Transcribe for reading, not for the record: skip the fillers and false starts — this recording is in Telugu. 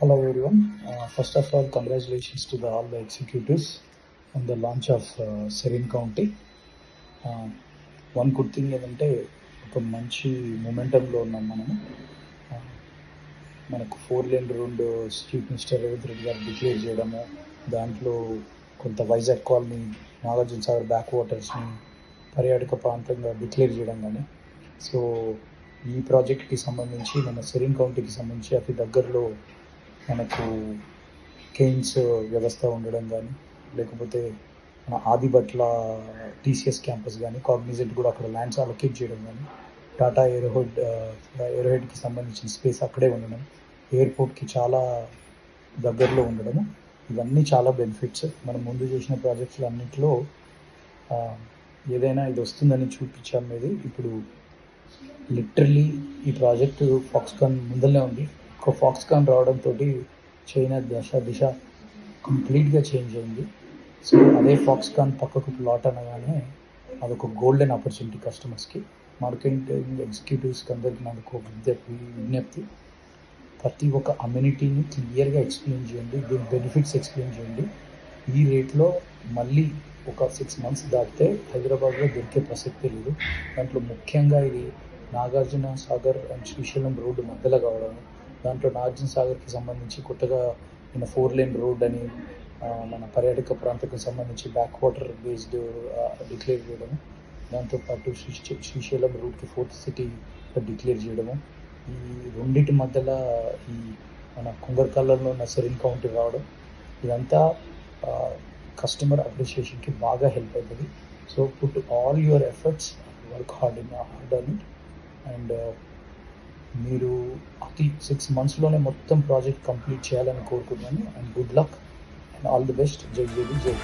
Hello everyone. First of all, congratulations to all the executives on the launch of Serene County. One good thing ఏంటంటే ఒక మంచి మొమెంటంలో ఉన్నాం మనము. మనకు 4 lane road chief minister Revanth Reddy గారు డిక్లేర్ చేయడము, దాంట్లో కొంత వైజాగ్ కాలనీ, నాగార్జున సాగర్ బ్యాక్ వాటర్స్ని పర్యాటక ప్రాంతంగా డిక్లేర్ చేయడం కానీ, సో ఈ ప్రాజెక్ట్కి సంబంధించి మన సెరీన్ కౌంటీకి సంబంధించి అతి దగ్గరలో మనకు కేన్స్ వ్యవస్థ ఉండడం కానీ, లేకపోతే మన ఆదిబట్ల టీసీఎస్ క్యాంపస్ కానీ, కాగ్నిజెంట్ కూడా అక్కడ ల్యాండ్స్ అలొకేట్ చేయడం కానీ, టాటా ఏరోహెడ్కి సంబంధించిన స్పేస్ అక్కడే ఉండడం, ఎయిర్పోర్ట్కి చాలా దగ్గరలో ఉండడము, ఇవన్నీ చాలా బెనిఫిట్స్. మనం ముందు చేసిన ప్రాజెక్ట్స్ అన్నింటిలో ఏదైనా ఇది వస్తుందని చూపించాం అనేది. ఇప్పుడు లిటరలీ ఈ ప్రాజెక్టు ఫాక్స్కాన్ ముందరనే ఉంది. ఒక ఫాక్స్కాన్ రావడంతో చైనా దిశ కంప్లీట్గా చేంజ్ అయింది. సో అదే ఫాక్స్కాన్ పక్కకు ప్లాట్ అనగానే అదొక గోల్డెన్ ఆపర్చునిటీ కస్టమర్స్కి, మార్కెటింగ్ ఎగ్జిక్యూటివ్స్కి అందరికీ నాకు విజ్ఞప్తి, ప్రతి ఒక్క అమ్యూనిటీని క్లియర్గా ఎక్స్ప్లెయిన్ చేయండి, దీని బెనిఫిట్స్ ఎక్స్ప్లెయిన్ చేయండి. ఈ రేట్లో మళ్ళీ ఒక 6 months దాటితే హైదరాబాద్లో దొరికే ప్రసక్తి లేదు. దాంట్లో ముఖ్యంగా ఇది నాగార్జున సాగర్ అండ్ శ్రీశైలం రోడ్డు మధ్యలో కావడం, దాంట్లో నాగార్జున సాగర్కి సంబంధించి కొత్తగా 4 లేన్ రోడ్ అని మన పర్యాటక ప్రాంతానికి సంబంధించి బ్యాక్ వాటర్ బేస్డ్ డిక్లేర్ చేయడము, దాంతోపాటు శ్రీశైలం రూట్కి 4th సిటీ డిక్లేర్ చేయడము, ఈ రెండింటి మధ్యలో ఈ మన కుంగర్కాలలో ఉన్న సెరీన్ కౌంటీ రావడం, ఇదంతా కస్టమర్ అప్రిషియేషన్కి బాగా హెల్ప్ అవుతుంది. So put all your efforts, work hard on it, and మీరు అతి 6 monthsలోనే మొత్తం ప్రాజెక్ట్ కంప్లీట్ చేయాలని కోరుకుంటున్నాను. And good luck and all the best. జై జై.